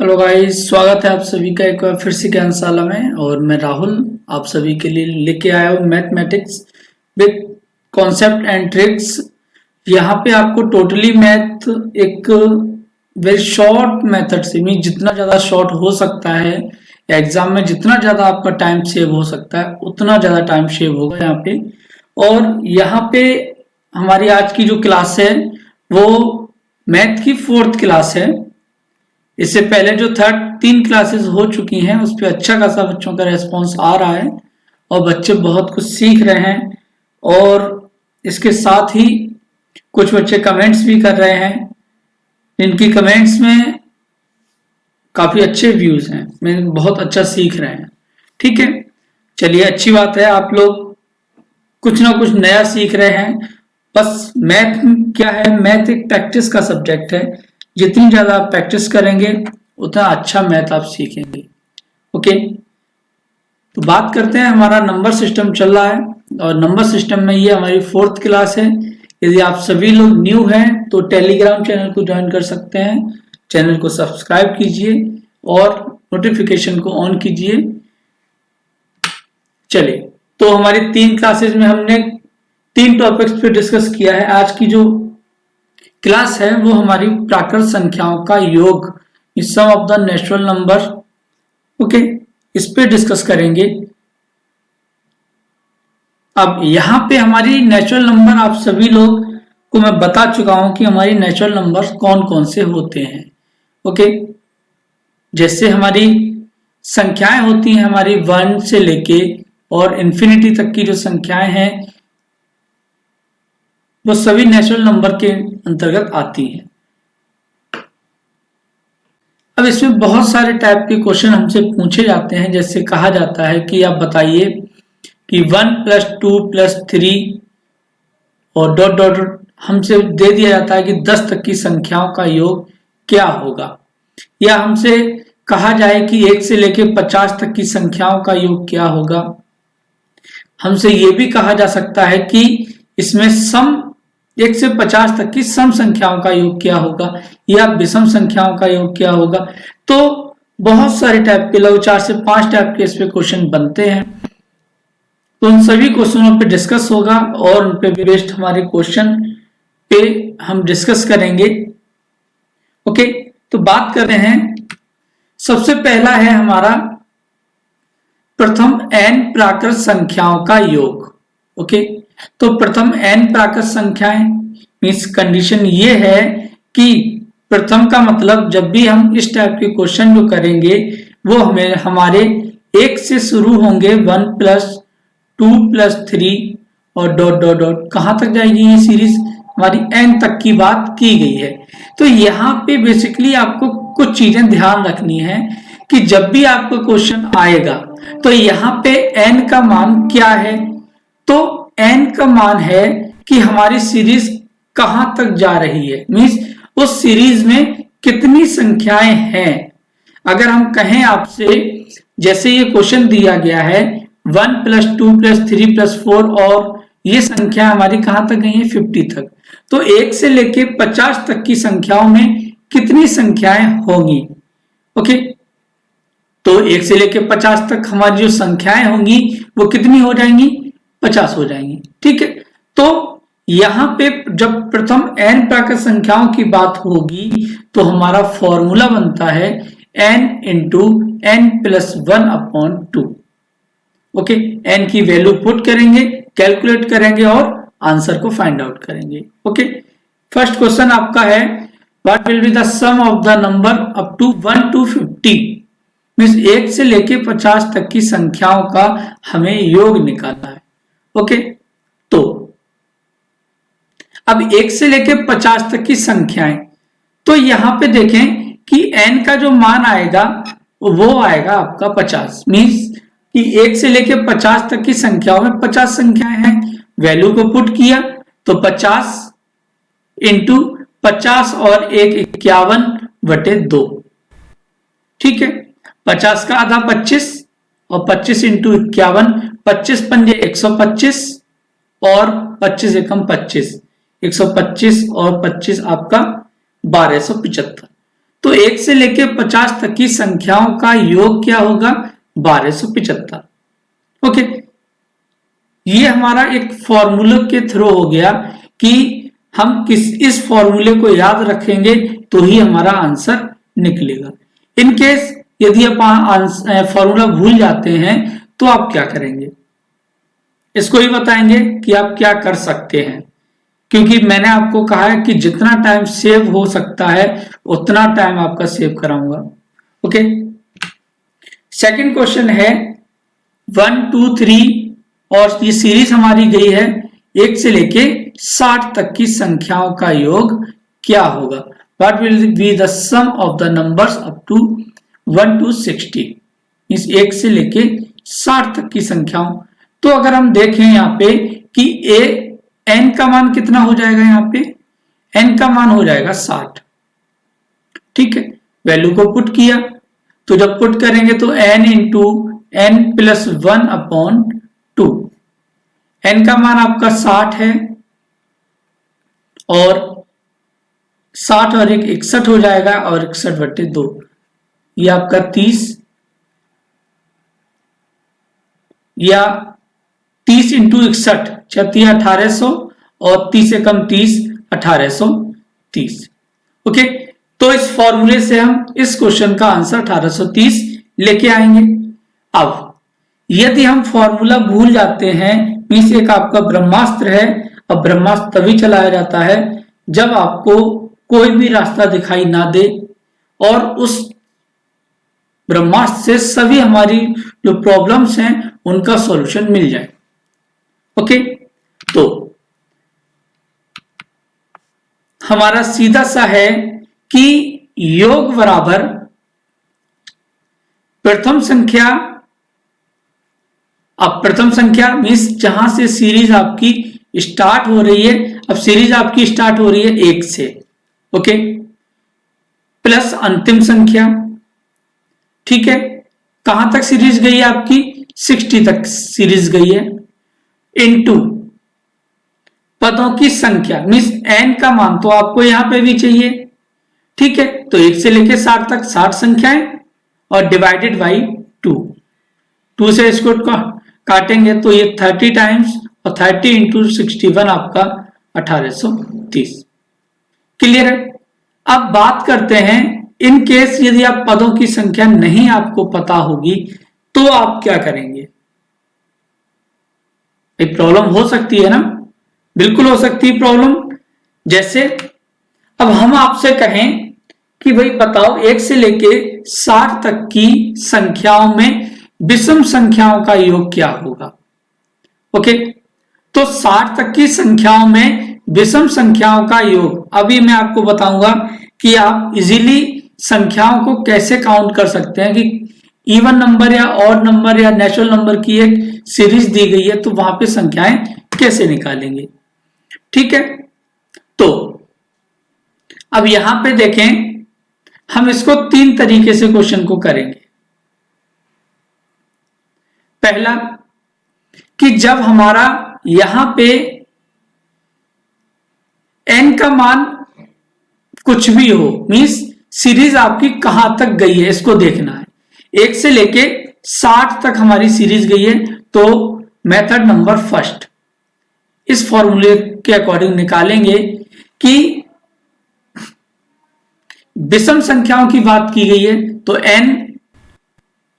Hello guys, स्वागत है आप सभी का एक बार फिर से ज्ञानशाला में। और मैं राहुल आप सभी के लिए लेके आया हूँ mathematics with concept and tricks. यहाँ पे आपको टोटली मैथ एक वेरी शॉर्ट मेथड से, मीन जितना ज़्यादा शॉर्ट हो सकता है एग्जाम में, जितना ज़्यादा आपका टाइम सेव हो सकता है उतना ज़्यादा टाइम सेव होगा यहाँ पे। और यहाँ पे हमारी आज की जो क्लास है वो मैथ की 4th क्लास है। इससे पहले जो 3 क्लासेस हो चुकी हैं उस पर अच्छा खासा बच्चों का रेस्पॉन्स आ रहा है और बच्चे बहुत कुछ सीख रहे हैं। और इसके साथ ही कुछ बच्चे कमेंट्स भी कर रहे हैं, इनकी कमेंट्स में काफी अच्छे व्यूज हैं, मैं बहुत अच्छा सीख रहे हैं। ठीक है, चलिए अच्छी बात है, आप लोग कुछ ना कुछ नया सीख रहे हैं। बस मैथ क्या है, मैथ एक प्रैक्टिस का सब्जेक्ट है, जितनी ज्यादा आप प्रैक्टिस करेंगे उतना अच्छा मैथ आप सीखेंगे। ओके, तो बात करते हैं, हमारा नंबर सिस्टम चल रहा है और नंबर सिस्टम में ये हमारी 4th क्लास है। यदि आप सभी लोग न्यू हैं तो टेलीग्राम चैनल को ज्वाइन कर सकते हैं, चैनल को सब्सक्राइब कीजिए और नोटिफिकेशन को ऑन कीजिए। चलिए, तो हमारी 3 क्लासेस में हमने 3 टॉपिक्स पे डिस्कस किया है। आज की जो क्लास है वो हमारी प्राकृत संख्याओं का योग, sum of the natural number, okay, इस पे डिस्कस करेंगे। अब यहाँ पे हमारी नेचुरल नंबर आप सभी लोग को मैं बता चुका हूं कि हमारी नेचुरल नंबर कौन कौन से होते हैं। ओके, जैसे हमारी संख्याएं होती हैं, हमारी 1 से लेके और इन्फिनिटी तक की जो संख्याएं हैं वो सभी नेचुरल नंबर के अंतर्गत आती हैं। अब इसमें बहुत सारे टाइप के क्वेश्चन हमसे पूछे जाते हैं, जैसे कहा जाता है कि आप बताइए कि 1 + 2 + 3 और डॉट डॉट डॉट, हमसे दे दिया जाता है कि 10 तक की संख्याओं का योग क्या होगा। या हमसे कहा जाए कि 1 से लेकर 50 तक की संख्याओं का योग क्या होगा। हमसे ये भी कहा जा सकता है कि इसमें सम 1 से 50 तक की सम संख्याओं का योग क्या होगा या विषम संख्याओं का योग क्या होगा। तो बहुत सारे टाइप के, लगभग 4 से 5 टाइप के इस पे क्वेश्चन बनते हैं। तो उन सभी क्वेश्चनों पे डिस्कस होगा और उन पे बेस्ड हमारे क्वेश्चन पे हम डिस्कस करेंगे। ओके, तो बात कर रहे हैं, सबसे पहला है हमारा प्रथम n प्राकृत संख्याओं का योग। ओके, तो प्रथम n प्राकृत संख्याएं मीन्स कंडीशन ये है कि प्रथम का मतलब जब भी हम इस टाइप के क्वेश्चन जो करेंगे वो हमें हमारे 1 से शुरू होंगे, 1 + 2 + 3 और डॉट डॉट डॉट, कहां तक जाएगी ये सीरीज, हमारी n तक की बात की गई है। तो यहाँ पे बेसिकली आपको कुछ चीजें ध्यान रखनी है कि जब भी आपको क्वेश्चन आएगा तो यहाँ पे n का मान क्या है। तो n का मान है कि हमारी सीरीज कहां तक जा रही है, मीन्स उस सीरीज में कितनी संख्याएं हैं। अगर हम कहें आपसे, जैसे ये क्वेश्चन दिया गया है 1 + 2 + 3 + 4 और ये संख्या हमारी कहां तक गई है, 50 तक। तो 1 से लेके 50 तक की संख्याओं में कितनी संख्याएं होंगी। ओके, तो 1 से लेके 50 तक हमारी जो संख्याएं होंगी वो कितनी हो जाएंगी, 50 हो जाएंगी। ठीक है, तो यहां पे जब प्रथम n प्राकृत संख्याओं की बात होगी तो हमारा फॉर्मूला बनता है n × n + 1/2। ओके, n की वैल्यू पुट करेंगे, कैलकुलेट करेंगे और आंसर को फाइंड आउट करेंगे। ओके, फर्स्ट क्वेश्चन आपका है what will be the sum of the number up to 1 to 50, means 1 से लेके 50 तक की संख्याओं का हमें योग निकालना है। ओके, तो अब 1 से लेके 50 तक की संख्याएं, तो यहां पे देखें कि n का जो मान आएगा वो आएगा आपका 50, मीन्स कि 1 से लेके 50 तक की संख्याओं में 50 संख्याएं हैं। वैल्यू को पुट किया तो 50 × 50 और 1 51/2। ठीक है, 50 का आधा 25 और 25 × 51, 25 पंजे 125 और 25 एकम 25, 125 और 25 आपका 1275। तो 1 से लेके 50 तक की संख्याओं का योग क्या होगा? 1275। ओके, ये हमारा एक फॉर्मूला के थ्रू हो गया कि हम इस फॉर्मूले को याद रखेंगे तो ही हमारा आंसर निकलेगा। इन केस यदि आप फॉर्मूला भूल जाते हैं तो आप क्या करेंगे, इसको ही बताएंगे कि आप क्या कर सकते हैं, क्योंकि मैंने आपको कहा है कि जितना टाइम सेव हो सकता है उतना टाइम आपका सेव कराऊंगा। ओके, सेकंड क्वेश्चन है 1 2 3 और ये सीरीज हमारी गई है 1 से लेके 60 तक की संख्याओं का योग क्या होगा? What will be the sum of the numbers up to 1 to 60, इस 1 से लेके 60 तक की संख्याओं। तो अगर हम देखें यहाँ पे कि n का मान कितना हो जाएगा, यहाँ पे n का मान हो जाएगा 60। ठीक है, वैल्यू को पुट किया, तो जब पुट करेंगे तो n into n plus 1 upon 2, n का मान आपका 60 है और 60 और 1 61 हो जाएगा और 61/2 ये आपका 30 या 30 इंटू 61 36 1800 और 30 से कम 30 1830। ओके, तो इस फॉर्मूले से हम इस क्वेश्चन का आंसर 1830 लेके आएंगे। अब यदि हम फॉर्मूला भूल जाते हैं, मीन्स एक आपका ब्रह्मास्त्र है, अब ब्रह्मास्त्र तभी चलाया जाता है जब आपको कोई भी रास्ता दिखाई ना दे और उस ब्रह्मास्त्र से सभी हमारी जो प्रॉब्लम्स हैं उनका सॉल्यूशन मिल जाए। ओके, तो हमारा सीधा सा है कि योग बराबर प्रथम संख्या, अब प्रथम संख्या मीन्स जहां से सीरीज आपकी स्टार्ट हो रही है, अब सीरीज आपकी स्टार्ट हो रही है 1 से, ओके, प्लस अंतिम संख्या। ठीक है, कहां तक सीरीज गई है आपकी? 60 तक सीरीज गई है, इनटू पदों की संख्या मीन्स n का मान तो आपको यहां पे भी चाहिए। ठीक है, तो 1 से लेके 60 तक 60 संख्याएं और डिवाइडेड बाई 2 से इसको काटेंगे तो ये 30 टाइम्स और 30 इंटू 61 आपका 1830। क्लियर है? अब बात करते हैं, इन केस यदि आप पदों की संख्या नहीं आपको पता होगी तो आप क्या करेंगे? एक प्रॉब्लम हो सकती है ना, बिल्कुल हो सकती है प्रॉब्लम। जैसे अब हम आपसे कहें कि भाई बताओ 1 से लेके 60 तक की संख्याओं में विषम संख्याओं का योग क्या होगा? ओके, तो 60 तक की संख्याओं में विषम संख्याओं का योग अभी मैं आपको बताऊंगा कि आप इजीली संख्याओं को कैसे काउंट कर सकते हैं कि इवन नंबर या ऑड नंबर या नेचुरल नंबर की एक सीरीज दी गई है तो वहां पे संख्याएं कैसे निकालेंगे। ठीक है, तो अब यहां पे देखें, हम इसको 3 तरीके से क्वेश्चन को करेंगे। पहला कि जब हमारा यहां पे n का मान कुछ भी हो, मींस सीरीज आपकी कहां तक गई है इसको देखना है। 1 से लेके 60 तक हमारी सीरीज गई है, तो मेथड नंबर फर्स्ट इस फॉर्मूले के अकॉर्डिंग निकालेंगे कि विषम संख्याओं की बात की गई है तो n,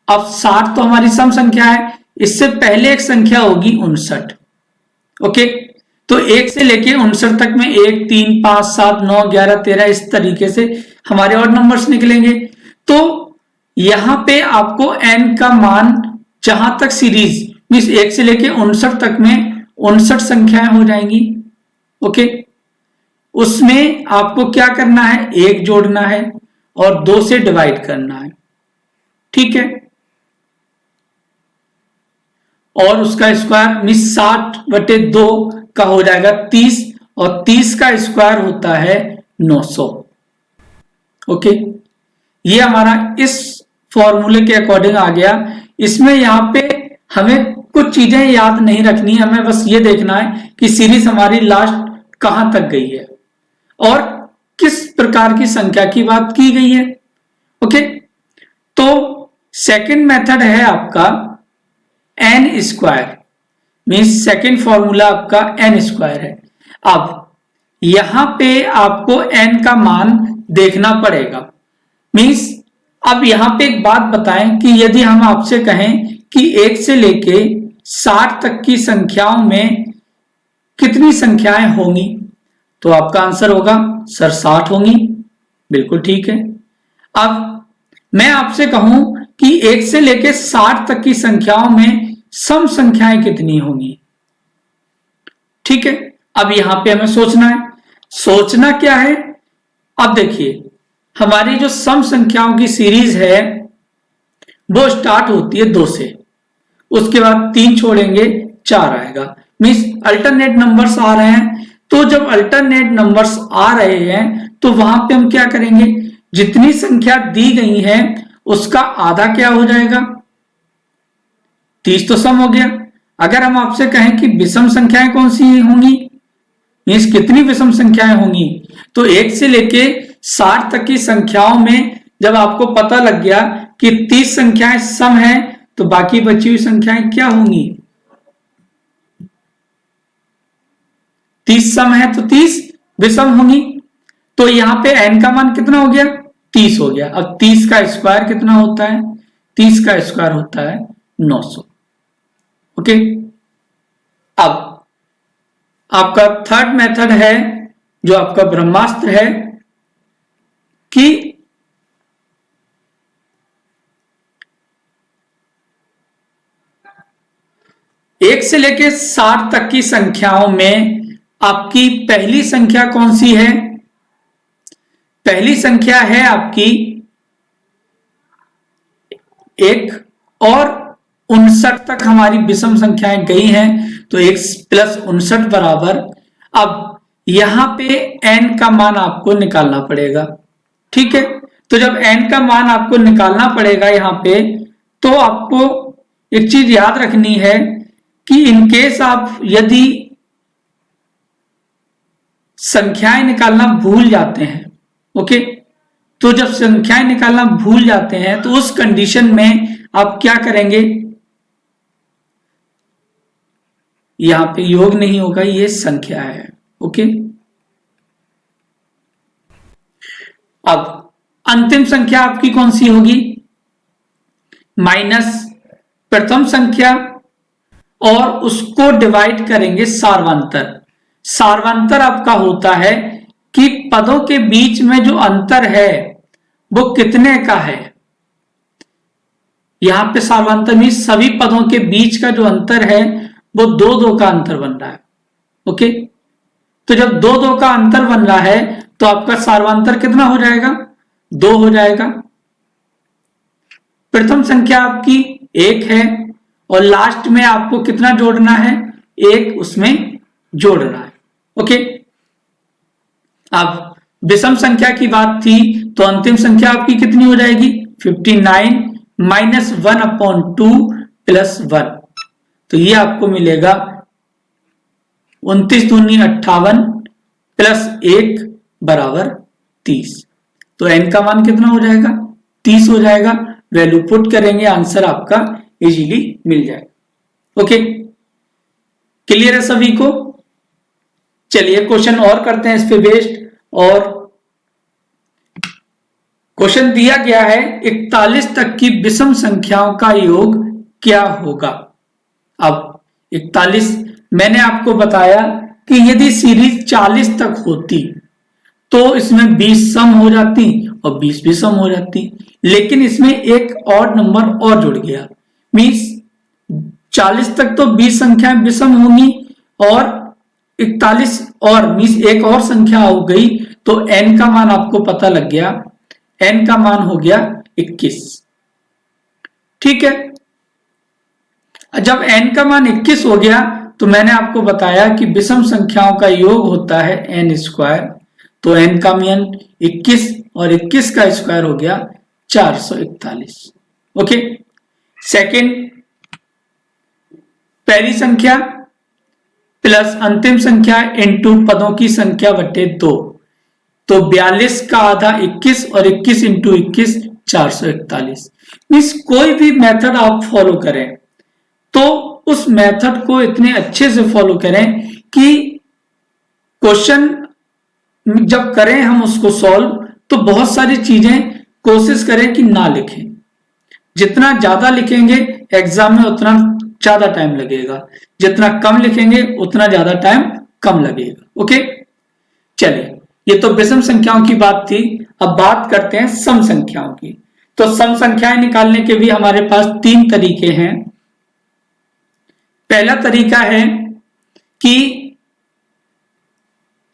अब 60 तो हमारी सम संख्या है, इससे पहले एक संख्या होगी 59। ओके, तो 1 से लेके 59 तक में 1 3 5 7 9 11 13 इस तरीके से हमारे और नंबर्स निकलेंगे। तो यहां पे आपको n का मान जहां तक सीरीज मीन्स 1 से लेके 59 तक में 59 संख्याएं हो जाएंगी। ओके, उसमें आपको क्या करना है? 1 जोड़ना है और 2 से डिवाइड करना है। ठीक है, और उसका स्क्वायर मीन्स 60/2 का हो जाएगा 30 और 30 का स्क्वायर होता है 900। ओके, ये हमारा इस फॉर्मूले के अकॉर्डिंग आ गया। इसमें यहां पे हमें कुछ चीजें याद नहीं रखनी है, हमें बस ये देखना है कि सीरीज हमारी लास्ट कहां तक गई है और किस प्रकार की संख्या की बात की गई है। ओके, तो सेकंड मेथड है आपका N square, means second formula आपका एन स्क्वायर है। अब यहां पे आपको एन का मान देखना पड़ेगा। मीन्स अब यहां पे एक बात बताएं कि यदि हम आपसे कहें कि 1 से लेके 60 तक की संख्याओं में कितनी संख्याएं होंगी, तो आपका आंसर होगा सर 60 होंगी। बिल्कुल ठीक है। अब मैं आपसे कहूं कि 1 से लेके 60 तक की संख्याओं में सम संख्याएं कितनी होंगी, ठीक है। अब यहां पे हमें सोचना है। सोचना क्या है, अब देखिए हमारी जो सम संख्याओं की सीरीज है वो स्टार्ट होती है 2 से, उसके बाद 3 छोड़ेंगे 4 आएगा। मीन्स अल्टरनेट नंबर्स आ रहे हैं। तो जब अल्टरनेट नंबर्स आ रहे हैं तो वहां पे हम क्या करेंगे, जितनी संख्या दी गई है उसका आधा क्या हो जाएगा, 30 तो सम हो गया। अगर हम आपसे कहें कि विषम संख्याएं कौन सी होंगी, मीन्स कितनी विषम संख्याएं होंगी, तो 1 से लेके 60 तक की संख्याओं में जब आपको पता लग गया कि 30 संख्याएं सम हैं, तो बाकी बची हुई संख्याएं क्या होंगी, 30 सम है तो 30 विषम होंगी। तो यहां पे n का मान कितना हो गया, 30 हो गया। अब 30 का स्क्वायर कितना होता है, 30 का स्क्वायर होता है 900। ओके, अब आपका थर्ड मेथड है जो आपका ब्रह्मास्त्र है कि एक से लेके 60 तक की संख्याओं में आपकी पहली संख्या कौन सी है, पहली संख्या है आपकी 1 और 59 तक हमारी विषम संख्याएं गई हैं, तो 1 + 59 बराबर। अब यहां पे n का मान आपको निकालना पड़ेगा, ठीक है। तो जब n का मान आपको निकालना पड़ेगा यहां पे, तो आपको एक चीज याद रखनी है कि इनकेस आप यदि संख्याएं निकालना भूल जाते हैं, ओके, तो जब संख्याएं निकालना भूल जाते हैं तो उस कंडीशन में आप क्या करेंगे, यहां पे योग नहीं होगा, ये संख्या है। ओके, अब अंतिम संख्या आपकी कौन सी होगी, माइनस प्रथम संख्या और उसको डिवाइड करेंगे सार्वंतर। सार्वंतर आपका होता है कि पदों के बीच में जो अंतर है वो कितने का है। यहां पे सार्वंतर में सभी पदों के बीच का जो अंतर है वो 2-2 का अंतर बन रहा है। ओके, तो जब 2-2 का अंतर बन रहा है तो आपका सार्वंतर कितना हो जाएगा, 2 हो जाएगा। प्रथम संख्या आपकी 1 है और लास्ट में आपको कितना जोड़ना है, 1 उसमें जोड़ना है। ओके, अब विषम संख्या की बात थी तो अंतिम संख्या आपकी कितनी हो जाएगी, 59 - 1/2 + 1, तो ये आपको मिलेगा 29 दूनी 58 + 1 = 30। तो n का मान कितना हो जाएगा, 30 हो जाएगा। वैल्यू पुट करेंगे, आंसर आपका इजीली मिल जाएगा। ओके, क्लियर है सभी को। चलिए क्वेश्चन और करते हैं इस पे बेस्ड। और क्वेश्चन दिया गया है 41 तक की विषम संख्याओं का योग क्या होगा। अब 41 मैंने आपको बताया कि यदि सीरीज 40 तक होती तो इसमें 20 सम हो जाती और 20 भी सम हो जाती, लेकिन इसमें एक और नंबर और जुड़ गया। मीन्स 40 तक तो 20 संख्याएं विषम होंगी और 41 और मीन्स एक और संख्या हो गई, तो n का मान आपको पता लग गया, n का मान हो गया 21। ठीक है, जब n का मान 21 हो गया तो मैंने आपको बताया कि विषम संख्याओं का योग होता है n², तो n का मान 21 और 21 का स्क्वायर हो गया 441। ओके, सेकंड, पहली संख्या प्लस अंतिम संख्या इनटू पदों की संख्या बटे 2, तो 42 का आधा 21 और 21 इंटू 21 441। मीन्स कोई भी मेथड आप फॉलो करें तो उस मेथड को इतने अच्छे से फॉलो करें कि क्वेश्चन जब करें हम उसको सॉल्व तो बहुत सारी चीजें कोशिश करें कि ना लिखें। जितना ज्यादा लिखेंगे एग्जाम में उतना ज्यादा टाइम लगेगा, जितना कम लिखेंगे उतना ज्यादा टाइम कम लगेगा। ओके, चलिए ये तो विषम संख्याओं की बात थी। अब बात करते हैं सम संख्याओं की। तो सम संख्याएं निकालने के भी हमारे पास 3 तरीके हैं। पहला तरीका है कि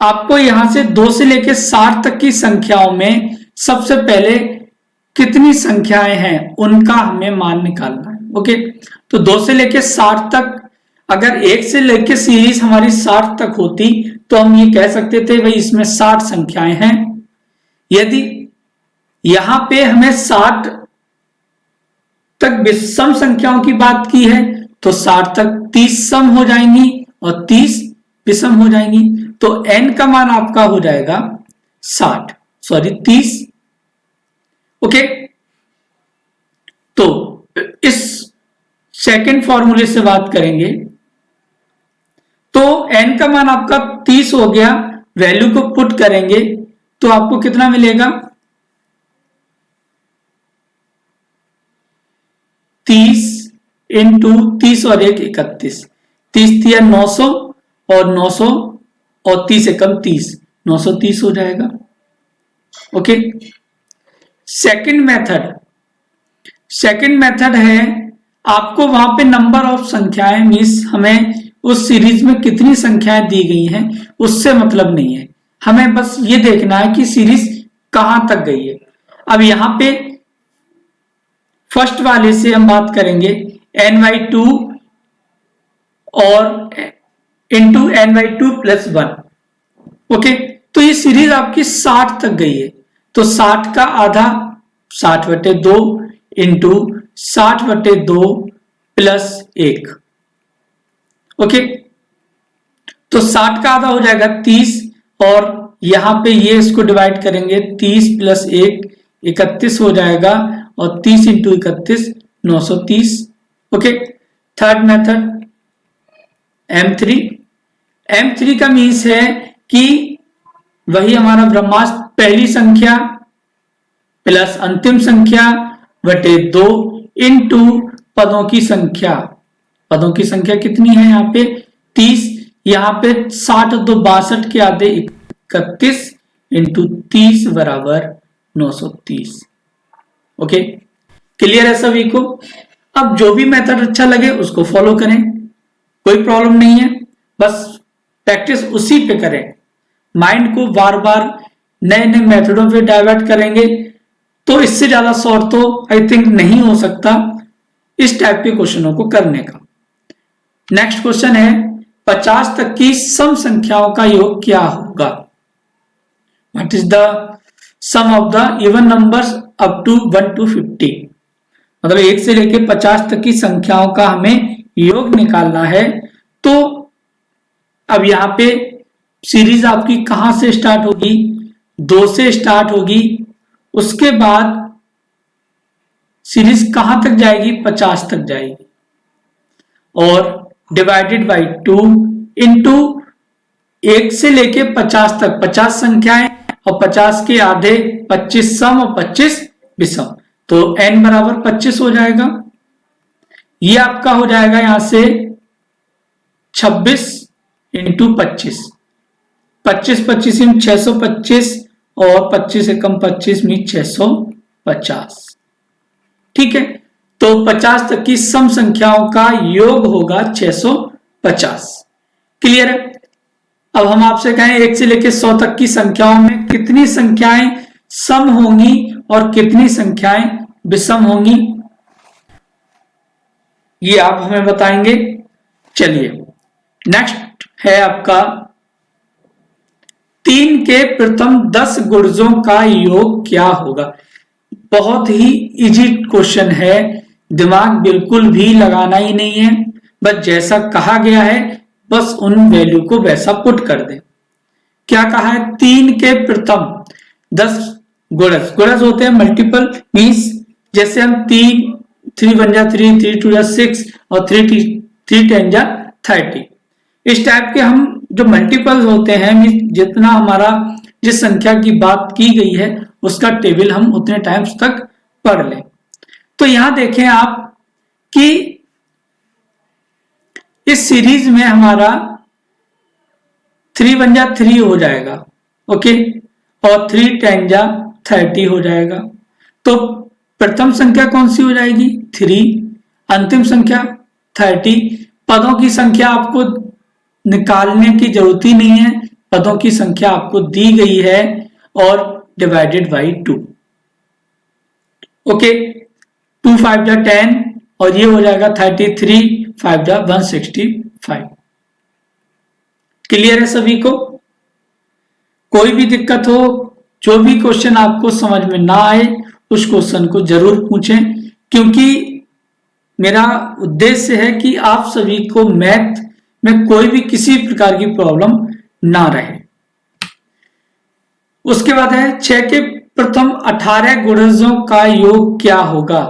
आपको यहां से 2 से लेकर 60 तक की संख्याओं में सबसे पहले कितनी संख्याएं हैं उनका हमें मान निकालना है। ओके, तो 2 से लेकर 60 तक, अगर 1 से लेकर सीरीज हमारी 60 तक होती तो हम ये कह सकते थे भाई इसमें 60 संख्याएं हैं। यदि यहां पे हमें 60 तक विषम संख्याओं की बात की है तो 60 तक 30 सम हो जाएंगी और 30 विषम हो जाएंगी। तो n का मान आपका हो जाएगा 30। ओके, तो इस सेकंड फॉर्मूले से बात करेंगे तो n का मान आपका 30 हो गया। वैल्यू को पुट करेंगे तो आपको कितना मिलेगा, 30 इंटू 30 और 1 31। 30 दिया 900 और 900 और 30 एकम 30, 930 हो जाएगा। ओके, सेकंड मेथड है आपको वहां पे नंबर ऑफ संख्याएं, मीन्स हमें उस सीरीज में कितनी संख्याएं दी गई हैं उससे मतलब नहीं है, हमें बस ये देखना है कि सीरीज कहां तक गई है। अब यहां पे फर्स्ट वाले से हम बात करेंगे n/2 और इंटू n/2 + 1। ओके, तो ये सीरीज आपकी 60 तक गई है तो 60 का आधा 60/2 इंटू 60/2 + 1। ओके, तो 60 का आधा हो जाएगा 30 और यहां पे ये इसको डिवाइड करेंगे 30 + 1 31 हो जाएगा और 30 into 31 930। Okay, third method M3 का मीन्स है कि वही हमारा ब्रह्मास्त्र पहली संख्या प्लस अंतिम संख्या बटे 2 इंटू पदों की संख्या। पदों की संख्या कितनी है यहाँ पे 30, यहाँ पे 60 और 2 62 के आधे 31 इंटू 30 बराबर 930। ओके, क्लियर है सभी को। अब जो भी मेथड अच्छा लगे उसको फॉलो करें, कोई प्रॉब्लम नहीं है, बस प्रैक्टिस उसी पे करें। माइंड को बार बार नए नए मेथडों पे डाइवर्ट करेंगे तो इससे ज्यादा शॉर्ट तो आई थिंक नहीं हो सकता इस टाइप के क्वेश्चनों को करने का। नेक्स्ट क्वेश्चन है 50 तक की सम संख्याओं का योग क्या होगा। What is the sum of the even numbers up to 1 to 50। मतलब 1 से लेकर 50 तक की संख्याओं का हमें योग निकालना है। तो अब यहां पे सीरीज आपकी कहां से स्टार्ट होगी, 2 से स्टार्ट होगी, उसके बाद सीरीज कहां तक जाएगी 50 तक जाएगी और डिवाइडेड बाई 2 इंटू 1 से लेके 50 तक 50 संख्याएं और 50 के आधे 25 सम और 25 विषम, तो n बराबर 25 हो जाएगा। ये आपका हो जाएगा यहां से 26 इंटू 25, 25 इन 625 और 25 एकम 25 में 650। ठीक है, तो 50 तक की सम संख्याओं का योग होगा 650। क्लियर है। अब हम आपसे कहें 1 से लेकर 100 तक की संख्याओं में कितनी संख्याएं सम होंगी और कितनी संख्याएं विषम होंगी, ये आप हमें बताएंगे। चलिए नेक्स्ट है आपका 3 के प्रथम 10 गुणजों का योग क्या होगा। बहुत ही इजी क्वेश्चन है, दिमाग बिल्कुल भी लगाना ही नहीं है, बस जैसा कहा गया है बस उन वैल्यू को वैसा पुट कर दें। क्या कहा है 3 के प्रथम, 10 गुणज, गुणज होते हैं मल्टीपल, मीन्स जैसे हम 3 1 जा 3, 3 2 जा 6 और 3 10 जा 30, इस टाइप के हम जो मल्टीपल्स होते हैं, मीन्स जितना हमारा जिस संख्या की बात की गई है उसका टेबल हम उतने टाइम्स तक पढ़ लें। तो यहां देखें आप कि इस सीरीज में हमारा 3 1 जा 3 हो जाएगा, ओके, और 3 10 जा 30 हो जाएगा। तो प्रथम संख्या कौन सी हो जाएगी? 3, अंतिम संख्या 30। पदों की संख्या आपको निकालने की जरूरत ही नहीं है, पदों की संख्या आपको दी गई है और डिवाइडेड बाई 2, ओके। 2 5 जा 10 और ये हो जाएगा 33, 5 जा 165। क्लियर है सभी को? कोई भी दिक्कत हो, जो भी क्वेश्चन आपको समझ में ना आए उस क्वेश्चन को जरूर पूछें, क्योंकि मेरा उद्देश्य है कि आप सभी को मैथ में कोई भी किसी प्रकार की प्रॉब्लम ना रहे। उसके बाद है 6 के प्रथम 18 गुणजों का योग क्या होगा?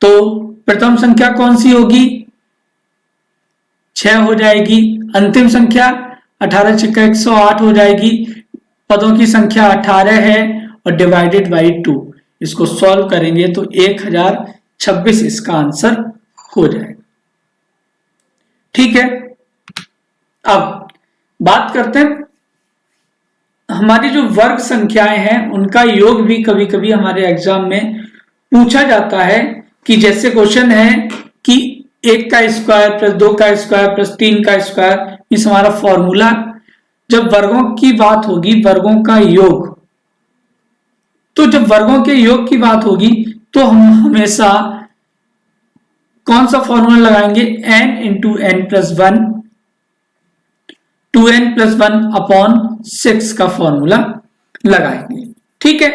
तो प्रथम संख्या कौन सी होगी? 6 हो जाएगी। अंतिम संख्या 18 6 108 हो जाएगी। पदों की संख्या 18 है और डिवाइडेड बाई 2, इसको सॉल्व करेंगे तो 1026 इसका आंसर हो जाएगा। ठीक है, अब बात करते हैं हमारी जो वर्ग संख्याएं हैं उनका योग भी कभी कभी हमारे एग्जाम में पूछा जाता है। कि जैसे क्वेश्चन है कि 1 का स्क्वायर प्लस 2 का स्क्वायर प्लस 3 का स्क्वायर, इस हमारा फॉर्मूला, जब वर्गों की बात होगी, वर्गों का योग, तो जब वर्गों के योग की बात होगी तो हम हमेशा कौन सा फॉर्मूला लगाएंगे? n into N plus 1, 2n plus 1 upon 6 का फॉर्मूला लगाएंगे। ठीक है,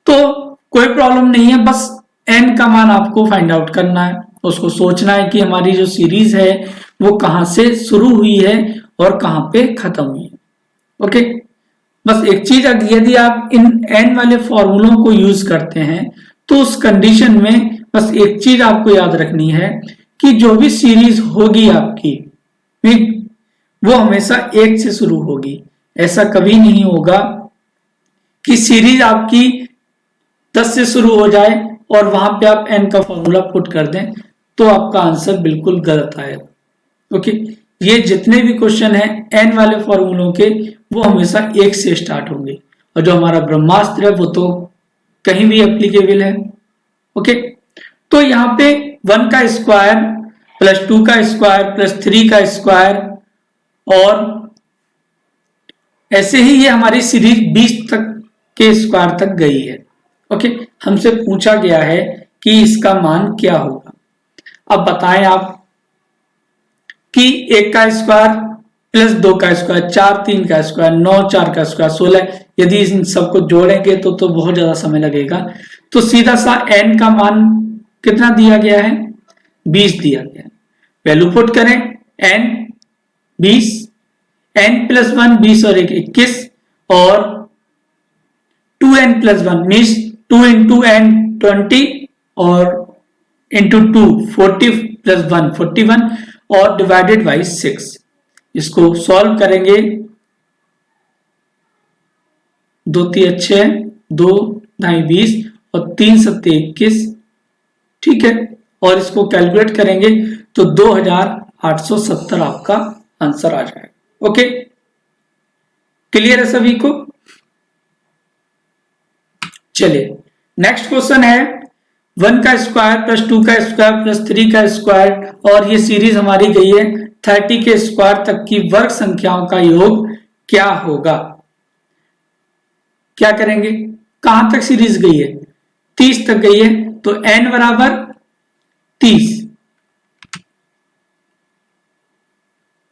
तो कोई प्रॉब्लम नहीं है, बस n का मान आपको फाइंड आउट करना है, उसको सोचना है कि हमारी जो सीरीज है वो कहां से शुरू हुई है और कहां पे खत्म हुई है। ओके, बस एक चीज, यदि आप इन n वाले फॉर्मूलों को यूज करते हैं तो उस कंडीशन में बस एक चीज आपको याद रखनी है कि जो भी सीरीज होगी आपकी, वो हमेशा 1 से शुरू होगी। ऐसा कभी नहीं होगा कि सीरीज आपकी 10 से शुरू हो जाए और वहां पे आप n का फॉर्मूला पुट कर दें, तो आपका आंसर बिल्कुल गलत आएगा। ओके, ये जितने भी क्वेश्चन हैं n वाले फॉर्मूलों के, वो हमेशा 1 से स्टार्ट होंगे, और जो हमारा ब्रह्मास्त्र है वो तो कहीं भी एप्लीकेबल है। ओके, तो यहाँ पे 1 का स्क्वायर प्लस 2 का स्क्वायर प्लस 3 का स्क्वायर, और ऐसे ही ये हमारी सीरीज 20 तक के स्क्वायर तक गई है। ओके, हमसे पूछा गया है कि इसका मान क्या होगा। अब बताएं आप कि 1 का स्क्वायर प्लस 2 का स्क्वायर, 4 3 का स्क्वायर, 9 4 का स्क्वायर 16, यदि इन सबको जोड़ेंगे तो बहुत ज्यादा समय लगेगा। तो सीधा सा n का मान कितना दिया गया है? 20 दिया गया है। वैल्यू पुट करें, n 20, n प्लस 1 20 और 1 21, और 2n plus 1 means 2 into n 20 और इंटू 2 40 प्लस 1 41 और डिवाइडेड बाई 6। इसको सॉल्व करेंगे, 2 3 6, 2 ढाई 20 और 3 7 21। ठीक है, और इसको कैलकुलेट करेंगे तो 2870 आपका आंसर आ जाएगा। ओके, क्लियर है सभी को? चलिए नेक्स्ट क्वेश्चन है 1 का स्क्वायर प्लस 2 का स्क्वायर प्लस 3 का स्क्वायर, और ये सीरीज हमारी गई है 30 के स्क्वायर तक की वर्ग संख्याओं का योग क्या होगा। क्या करेंगे? कहां तक सीरीज गई है? 30 तक गई है, तो n बराबर 30।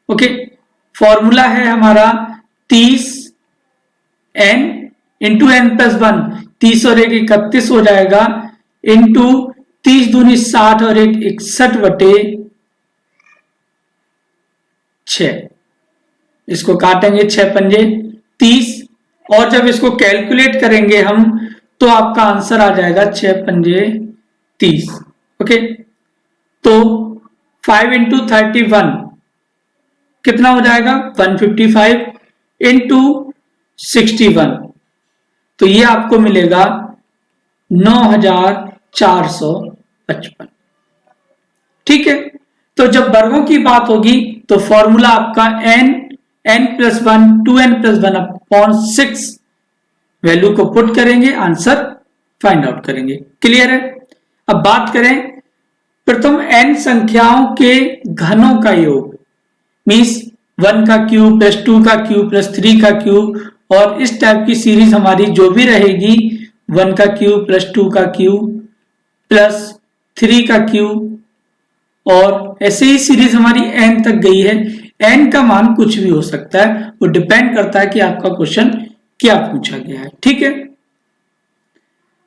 ओके, फॉर्मूला है हमारा 30 n इंटू एन प्लस 1, 30 और 1 31 हो जाएगा, इंटू 30 दूनी 60 और 1 61 बटे 6। इसको काटेंगे 6 पंजे 30 और जब इसको कैलकुलेट करेंगे हम तो आपका आंसर आ जाएगा 6 पंजे 30। ओके, तो 5 इंटू 31 कितना हो जाएगा 155 इंटू 61, तो ये आपको मिलेगा 9455। ठीक है, तो जब वर्गों की बात होगी तो फॉर्मूला आपका n+1 2n+1 अपॉन 6 वैल्यू को पुट करेंगे, आंसर फाइंड आउट करेंगे। क्लियर है? अब बात करें प्रथम n संख्याओं के घनों का योग, मीन्स 1 का क्यूब प्लस 2 का क्यूब प्लस 3 का क्यूब, और इस टाइप की सीरीज हमारी जो भी रहेगी 1 का क्यूब प्लस 2 का क्यूब प्लस 3 का क्यूब, और ऐसे ही सीरीज हमारी n तक गई है। n का मान कुछ भी हो सकता है, वो डिपेंड करता है कि आपका क्वेश्चन क्या पूछा गया है। ठीक है,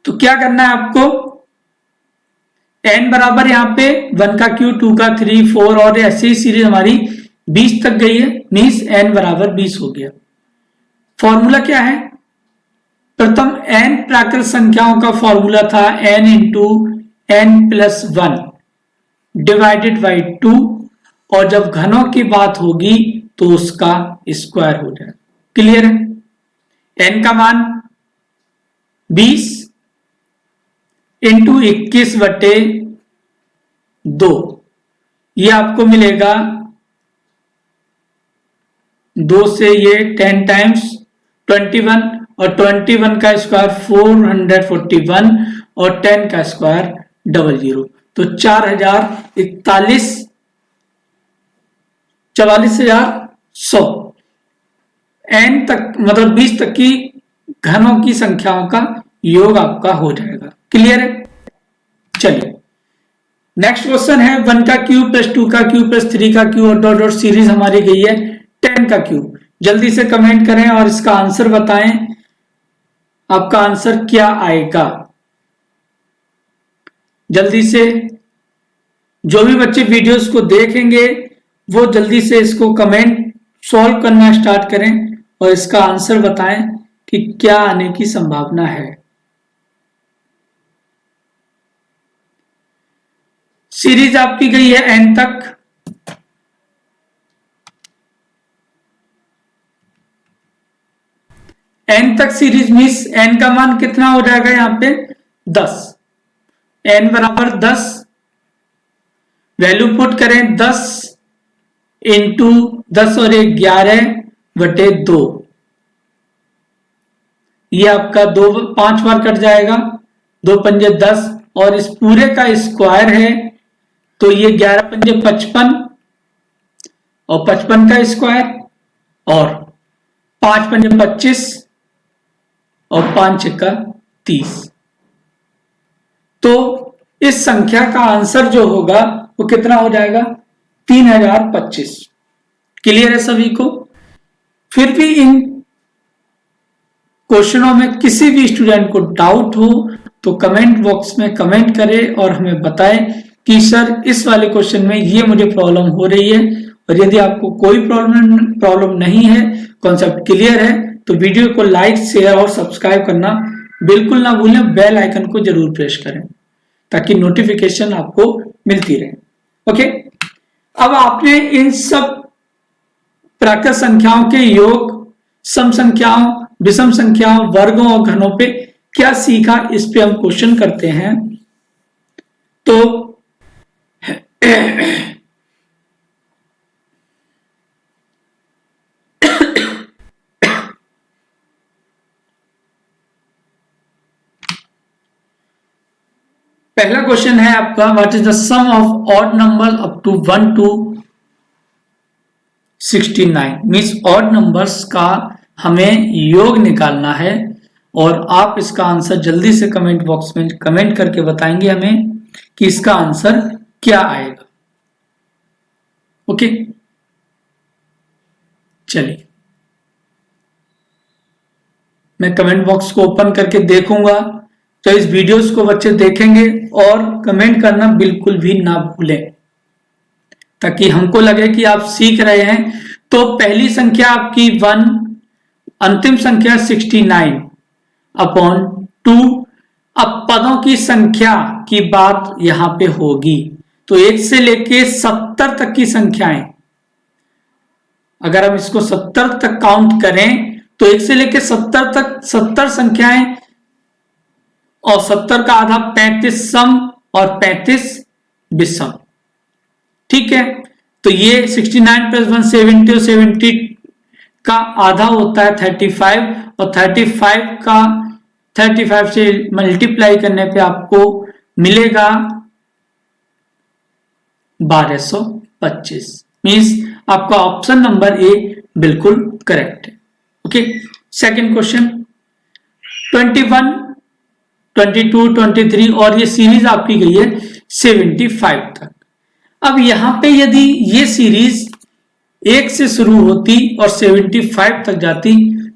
तो क्या करना है आपको, n बराबर यहाँ पे 1 का क्यूब 2 का 3 4 और ऐसे ही सीरीज हमारी 20 तक गई है, मीन्स n बराबर 20 हो गया। फॉर्मूला क्या है, प्रथम n प्राकृत संख्याओं का फॉर्मूला था n into n+1 divided by 2, और जब घनों की बात होगी तो उसका स्क्वायर हो जाए। क्लियर है? n का मान 20 इंटू 21/2, ये आपको मिलेगा 2 से ये 10 टाइम्स 21, और 21 का स्क्वायर 441 और 10 का स्क्वायर 00, तो 44,100 n तक मतलब 20 तक की घनों की संख्याओं का योग आपका हो जाएगा। क्लियर है? चलिए नेक्स्ट क्वेश्चन है 1 का क्यूब प्लस 2 का क्यूब प्लस 3 का क्यूब और डॉट डॉट सीरीज हमारी गई है 10 का क्यूब। जल्दी से कमेंट करें और इसका आंसर बताएं, आपका आंसर क्या आएगा। जल्दी से जो भी बच्चे वीडियोस को देखेंगे वो जल्दी से इसको कमेंट सॉल्व करना स्टार्ट करें और इसका आंसर बताएं कि क्या आने की संभावना है। सीरीज आपकी गई है n तक, n तक सीरीज मीन्स n का मान कितना हो जाएगा यहाँ पे 10, n बराबर 10, वैल्यू पुट करें 10 इंटू 10 और 1 11/2, ये आपका 5 बार कट जाएगा, 2 पंजे 10 और इस पूरे का स्क्वायर है तो ये 11 पंजे 55 और 55 का स्क्वायर और 5 पंजे 25 और 5 छक्का 30। तो इस संख्या का आंसर जो होगा वो कितना हो जाएगा 3025। क्लियर है सभी को? फिर भी इन क्वेश्चनों में किसी भी स्टूडेंट को डाउट हो तो कमेंट बॉक्स में कमेंट करें और हमें बताएं कि सर इस वाले क्वेश्चन में ये मुझे प्रॉब्लम हो रही है। और यदि आपको कोई प्रॉब्लम नहीं है, कॉन्सेप्ट क्लियर है, तो वीडियो को लाइक शेयर और सब्सक्राइब करना बिल्कुल ना भूलें। बेल आइकन को जरूर प्रेस करें ताकि नोटिफिकेशन आपको मिलती रहे। ओके, अब आपने इन सब प्राकृत संख्याओं के योग, सम संख्याओं, विषम संख्याओं, वर्गों और घनों पे क्या सीखा, इस पे हम क्वेश्चन करते हैं। तो पहला क्वेश्चन है आपका, what is the sum of odd number up to 1 to 69। Means odd numbers का हमें योग निकालना है और आप इसका आंसर जल्दी से कमेंट बॉक्स में कमेंट करके बताएंगे हमें कि इसका आंसर क्या आएगा। ओके, चलिए मैं कमेंट बॉक्स को ओपन करके देखूंगा, तो इस वीडियोस को बच्चे देखेंगे और कमेंट करना बिल्कुल भी ना भूलें ताकि हमको लगे कि आप सीख रहे हैं। तो पहली संख्या आपकी 1 अंतिम संख्या 69 अपॉन 2। अब पदों की संख्या की बात यहां पे होगी, तो 1 से लेके 70 तक की संख्याएं, अगर हम इसको 70 तक काउंट करें तो 1 से लेके 70 तक 70 संख्याएं, और 70 का आधा 35 सम और 35 विषम। ठीक है, तो ये 69 प्लस 1 70 और 70 का आधा होता है 35, और 35 से मल्टीप्लाई करने पे आपको मिलेगा 1225। मीन्स आपका ऑप्शन नंबर ए बिल्कुल करेक्ट है। ओके, सेकंड क्वेश्चन 21, 22, 23 और ये सीरीज आपकी गई है 75 तक। अब यहां पे यदि ये सीरीज 1 से शुरू होती और 75 तक जाती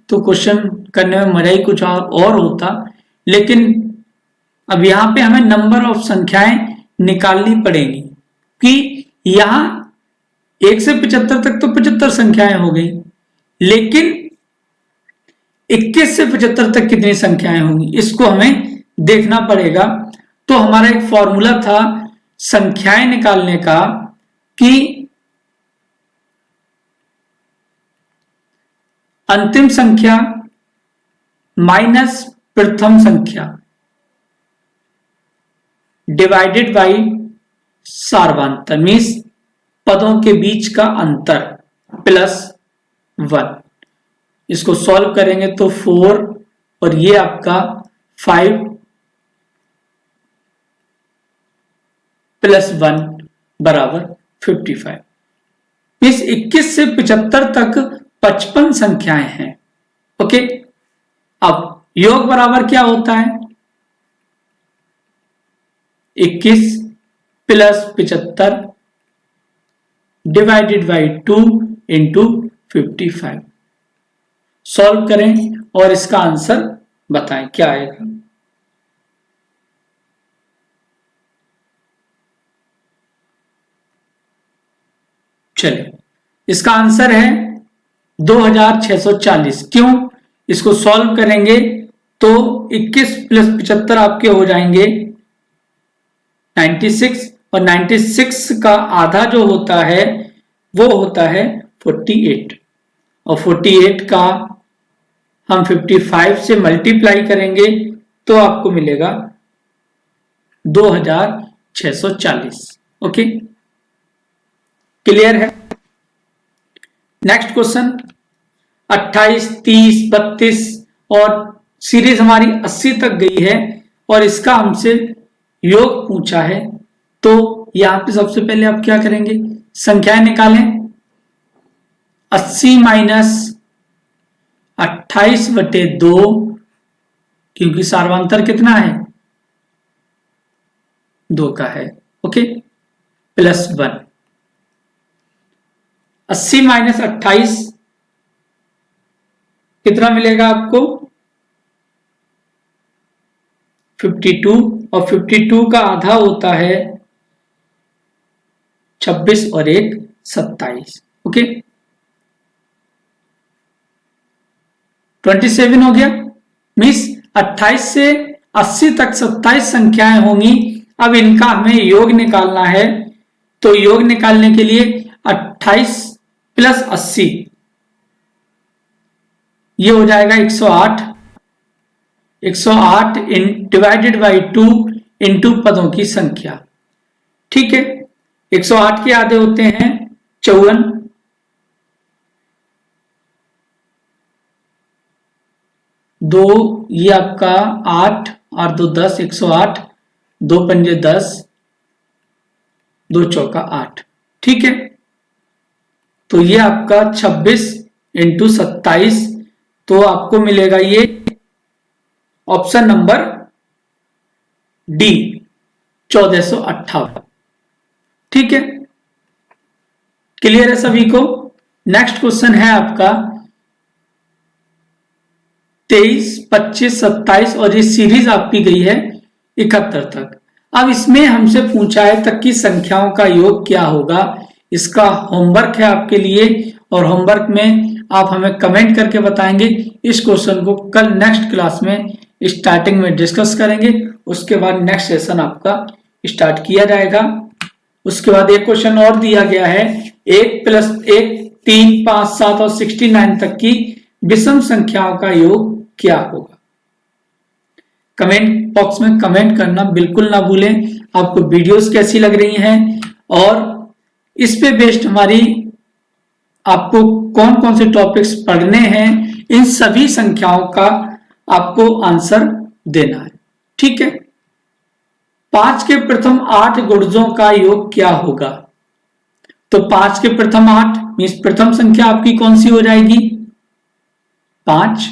तो क्वेश्चन करने में मजा ही कुछ और होता, लेकिन अब यहां पे हमें नंबर ऑफ संख्याएं निकालनी पड़ेगी कि यहां 1 से 75 तक तो 75 संख्याएं हो गई, लेकिन 21 से 75 तक कितनी संख्याएं होंगी इसको हमें देखना पड़ेगा। तो हमारा एक फॉर्मूला था संख्याएं निकालने का कि अंतिम संख्या माइनस प्रथम संख्या डिवाइडेड बाय सार्वधातुक, मीन्स पदों के बीच का अंतर प्लस 1। इसको सॉल्व करेंगे तो 4 और ये आपका 5 प्लस 1 बराबर 55। इस 21 से 75 तक 55 संख्याएं हैं। ओके, अब योग बराबर क्या होता है 21 plus 75 divided by 2 into 55। Solve करें और इसका आंसर बताएं क्या आएगा। चलिए, इसका आंसर है 2640। क्यों, इसको सॉल्व करेंगे तो 21 प्लस 75 आपके हो जाएंगे 96, और 96 का आधा जो होता है वो होता है 48, और 48 का हम 55 से मल्टीप्लाई करेंगे तो आपको मिलेगा 2640। ओके, क्लियर है। नेक्स्ट क्वेश्चन 28, 30, 32 और सीरीज हमारी 80 तक गई है और इसका हमसे योग पूछा है। तो यहां पे सबसे पहले आप क्या करेंगे, संख्याएं निकालें। 80 माइनस 28/2, क्योंकि सार्वधातुक कितना है 2 का है। Okay, plus 1। 80 माइनस 28 कितना मिलेगा आपको 52, और 52 का आधा होता है 26 और 1 27। ओके, 27 हो गया। मीन्स 28 से 80 तक 27 संख्याएं होंगी। अब इनका हमें योग निकालना है, तो योग निकालने के लिए 28 प्लस 80 ये हो जाएगा 108। 108 डिवाइडेड बाई 2 इंटू पदों की संख्या। ठीक है, 108 के आधे होते हैं 54, 2 ये आपका 8 और 2 10, 108, 2 पंजे 10, 2 चौका 8। ठीक है, तो ये आपका 26 इंटू 27, तो आपको मिलेगा ये ऑप्शन नंबर डी 1458। ठीक है, क्लियर है सभी को। नेक्स्ट क्वेश्चन है आपका 23, 25, 27 और ये सीरीज आपकी गई है 71 तक। अब इसमें हमसे पूछा है तक की संख्याओं का योग क्या होगा। इसका होमवर्क है आपके लिए, और होमवर्क में आप हमें कमेंट करके बताएंगे। इस क्वेश्चन को कल नेक्स्ट क्लास में स्टार्टिंग में डिस्कस करेंगे, उसके बाद नेक्स्ट सेशन आपका स्टार्ट किया जाएगा। उसके बाद एक क्वेश्चन और दिया गया है, 1 + 1 3 5 7 और 69 तक की विषम संख्याओं का योग क्या होगा। कमेंट बॉक्स में कमेंट करना बिल्कुल ना भूलें। आपको वीडियोस कैसी लग रही हैं और इस पे बेस्ड हमारी आपको कौन कौन से टॉपिक्स पढ़ने हैं, इन सभी संख्याओं का आपको आंसर देना है। ठीक है। 5 के प्रथम 8 गुणजों का योग क्या होगा। तो 5 के प्रथम 8 मीन्स प्रथम संख्या आपकी कौन सी हो जाएगी 5,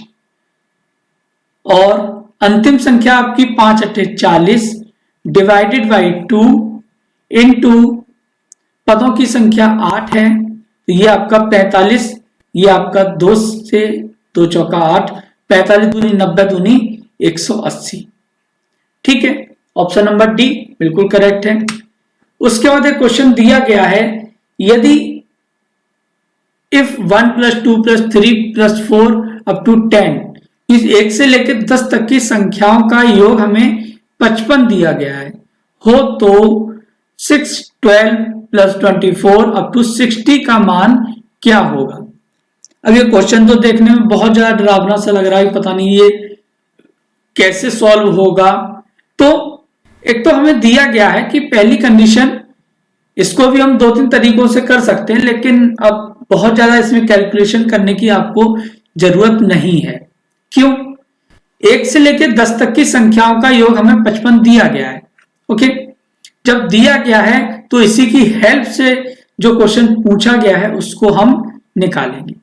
और अंतिम संख्या आपकी 5 × 8 = 40 डिवाइडेड बाई 2 इंटू पदों की संख्या 8 है, तो ये आपका 45, ये आपका 2 से 2 चौका 8, 45 दूनी 90 दूनी 180। ठीक है, ऑप्शन नंबर डी बिल्कुल करेक्ट है। उसके बाद एक क्वेश्चन दिया गया है, यदि इफ 1 + 2 + 3 + 4 up to 10 इस 1 से लेकर 10 तक की संख्याओं का योग हमें 55 दिया गया है हो, तो 6, 12 + 24 up to 60 का मान क्या होगा। अब ये क्वेश्चन तो देखने में बहुत ज्यादा डरावना सा लग रहा है, पता नहीं ये कैसे सॉल्व होगा। तो एक तो हमें दिया गया है कि पहली कंडीशन, इसको भी हम 2-3 तरीकों से कर सकते हैं, लेकिन अब बहुत ज्यादा इसमें कैलकुलेशन करने की आपको जरूरत नहीं है। क्यों? 1 से लेकर 10 तक की संख्याओं का योग हमें 55 दिया गया है। ओके, जब दिया गया है तो इसी की हेल्प से जो क्वेश्चन पूछा गया है उसको हम निकालेंगे।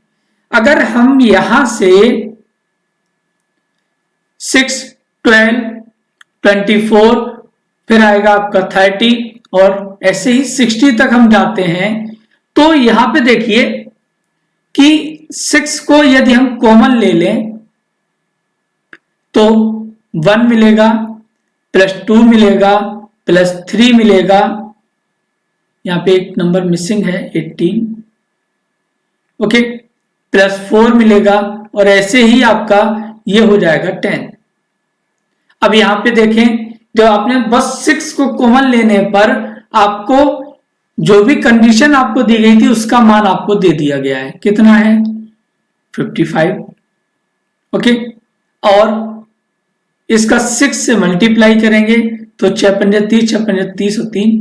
अगर हम यहां से 6, 12, 24 फिर आएगा आपका 30 और ऐसे ही 60 तक हम जाते हैं, तो यहां पे देखिए कि 6 को यदि हम कॉमन ले लें तो 1 मिलेगा, +2 मिलेगा, +3 मिलेगा, यहां पे एक नंबर मिसिंग है 18, ओके, +4 मिलेगा और ऐसे ही आपका ये हो जाएगा 10। अब यहां पे देखें, जब आपने बस 6 को कॉमन लेने पर आपको जो भी कंडीशन आपको दी गई थी उसका मान आपको दे दिया गया है, कितना है 55। ओके, और इसका 6 से मल्टीप्लाई करेंगे तो 6 × 30, 6 × 30 और 3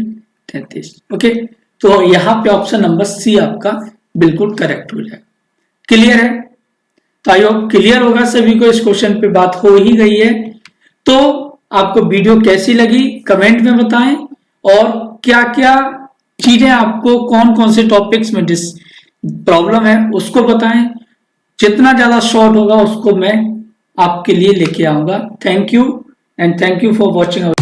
33। ओके, तो यहां पे ऑप्शन नंबर सी आपका बिल्कुल करेक्ट हो जाएगा। क्लियर है? तो आई होप क्लियर होगा सभी को, इस क्वेश्चन पे बात हो ही गई है। तो आपको वीडियो कैसी लगी कमेंट में बताएं, और क्या क्या चीजें आपको कौन कौन से टॉपिक्स में प्रॉब्लम है उसको बताएं। जितना ज्यादा शॉर्ट होगा उसको मैं आपके लिए लेके आऊंगा। Thank you and thank you for watching.